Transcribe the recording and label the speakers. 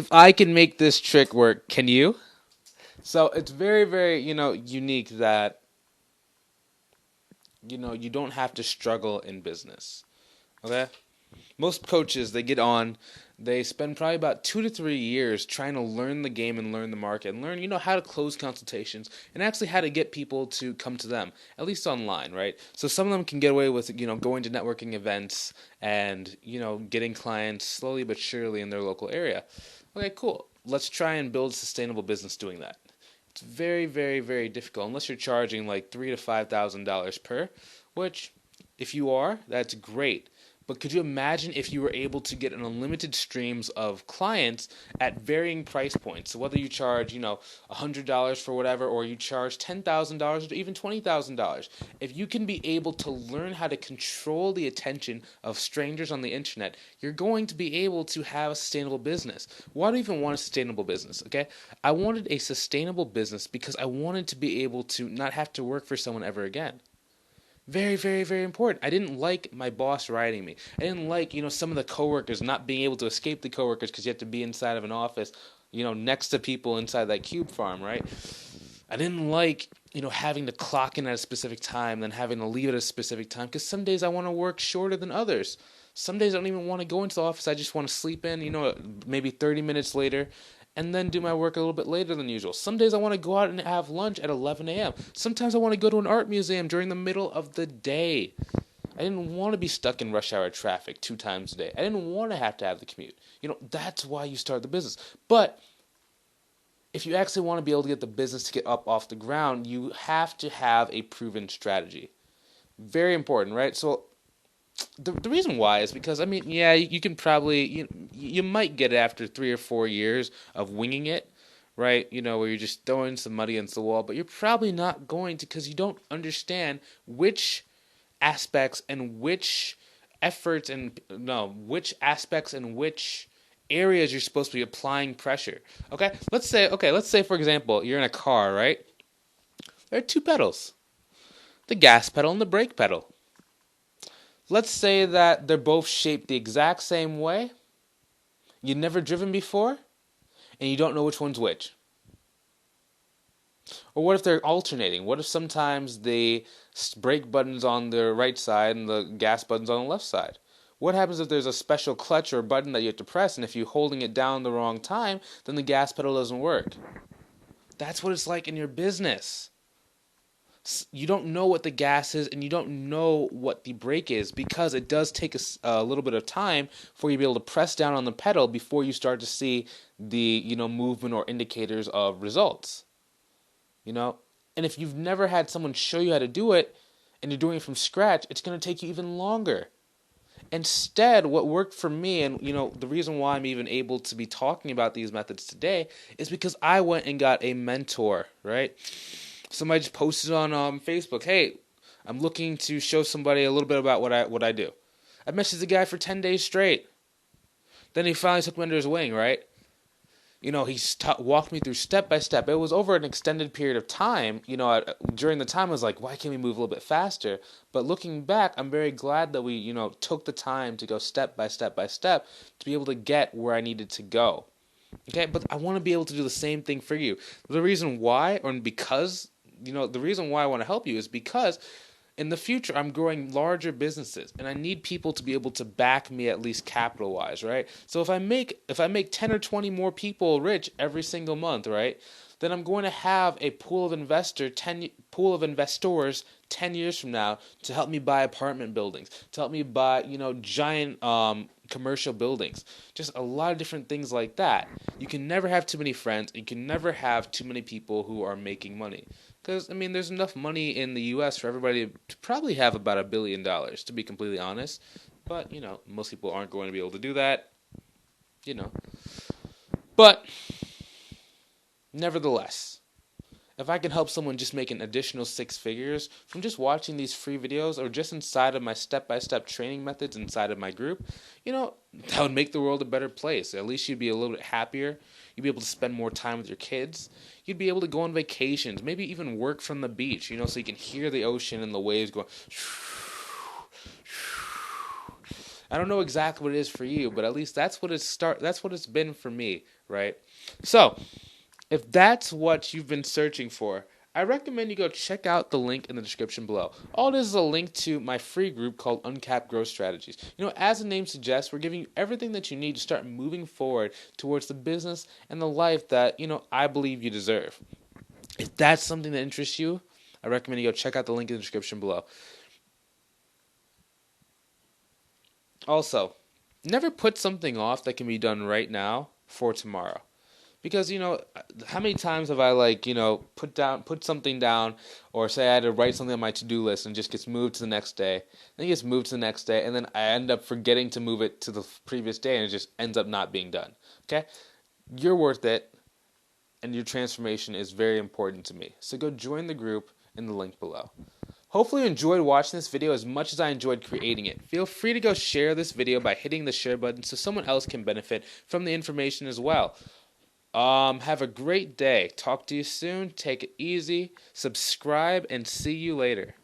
Speaker 1: if I can make this trick work, can you? So it's very, very, unique that, you don't have to struggle in business. Okay? Most coaches, they get on, they spend probably about 2 to 3 years trying to learn the game and learn the market and learn, how to close consultations and actually how to get people to come to them, at least online, right? So some of them can get away with, going to networking events and, getting clients slowly but surely in their local area. Okay, cool. Let's try and build a sustainable business doing that. It's very, very, very difficult unless you're charging like $3,000 to $5,000 per, which, if you are, that's great. But could you imagine if you were able to get an unlimited streams of clients at varying price points? So whether you charge, $100 for whatever, or you charge $10,000 or even $20,000, if you can be able to learn how to control the attention of strangers on the internet, you're going to be able to have a sustainable business. Why do you even want a sustainable business? Okay, I wanted a sustainable business because I wanted to be able to not have to work for someone ever again. Very, very, very important. I didn't like my boss writing me. I didn't like, some of the coworkers not being able to escape the coworkers because you have to be inside of an office, next to people inside that cube farm, right? I didn't like, having to clock in at a specific time, then having to leave at a specific time, because some days I want to work shorter than others. Some days I don't even want to go into the office. I just want to sleep in, maybe 30 minutes later, and then do my work a little bit later than usual. Some days I want to go out and have lunch at 11 a.m. Sometimes I want to go to an art museum during the middle of the day. I didn't want to be stuck in rush hour traffic 2 times a day. I didn't want to have the commute. That's why you start the business. But if you actually want to be able to get the business to get up off the ground, you have to have a proven strategy. Very important, right? So the reason why is because, yeah, you can probably, you might get it after 3 or 4 years of winging it, right? Where you're just throwing some money against the wall, but you're probably not going to, because you don't understand which aspects and which efforts and, no, which aspects and which areas you're supposed to be applying pressure. Let's say for example, you're in a car, right? There are two pedals, the gas pedal and the brake pedal. Let's say that they're both shaped the exact same way. You've never driven before, and you don't know which one's which. Or what if they're alternating? What if sometimes the brake button's on the right side and the gas button's on the left side? What happens if there's a special clutch or button that you have to press, and if you're holding it down the wrong time, then the gas pedal doesn't work? That's what it's like in your business. You don't know what the gas is and you don't know what the brake is, because it does take a little bit of time for you to be able to press down on the pedal before you start to see the movement or indicators of results. And if you've never had someone show you how to do it and you're doing it from scratch, it's going to take you even longer. Instead, what worked for me, and the reason why I'm even able to be talking about these methods today, is because I went and got a mentor, right? Somebody just posted on Facebook, "Hey, I'm looking to show somebody a little bit about what I do." I messaged the guy for 10 days straight. Then he finally took me under his wing, right? He walked me through step by step. It was over an extended period of time. During the time I was like, why can't we move a little bit faster? But looking back, I'm very glad that we, took the time to go step by step by step to be able to get where I needed to go. Okay, but I want to be able to do the same thing for you. The reason why, or because, the reason why I want to help you is because in the future I'm growing larger businesses and I need people to be able to back me, at least capital wise, right? So if I make 10 or 20 more people rich every single month, right? Then I'm going to have a pool of investors 10 years from now to help me buy apartment buildings, to help me buy, giant commercial buildings, just a lot of different things like that. You can never have too many friends. You can never have too many people who are making money. Because, there's enough money in the U.S. for everybody to probably have about $1 billion, to be completely honest. But, most people aren't going to be able to do that. But, nevertheless, if I can help someone just make an additional 6 figures from just watching these free videos or just inside of my step-by-step training methods inside of my group, that would make the world a better place. At least you'd be a little bit happier. You'd be able to spend more time with your kids. You'd be able to go on vacations, maybe even work from the beach, so you can hear the ocean and the waves going. I don't know exactly what it is for you, but at least that's what it's been for me, right? So, if that's what you've been searching for, I recommend you go check out the link in the description below. All it is a link to my free group called Uncapped Growth Strategies. As the name suggests, we're giving you everything that you need to start moving forward towards the business and the life that, I believe you deserve. If that's something that interests you, I recommend you go check out the link in the description below. Also, never put something off that can be done right now for tomorrow. Because how many times have I put something down, or say I had to write something on my to-do list and it just gets moved to the next day, then it gets moved to the next day, and then I end up forgetting to move it to the previous day, and it just ends up not being done. Okay, you're worth it, and your transformation is very important to me. So go join the group in the link below. Hopefully you enjoyed watching this video as much as I enjoyed creating it. Feel free to go share this video by hitting the share button so someone else can benefit from the information as well. Have a great day. Talk to you soon. Take it easy. Subscribe and see you later.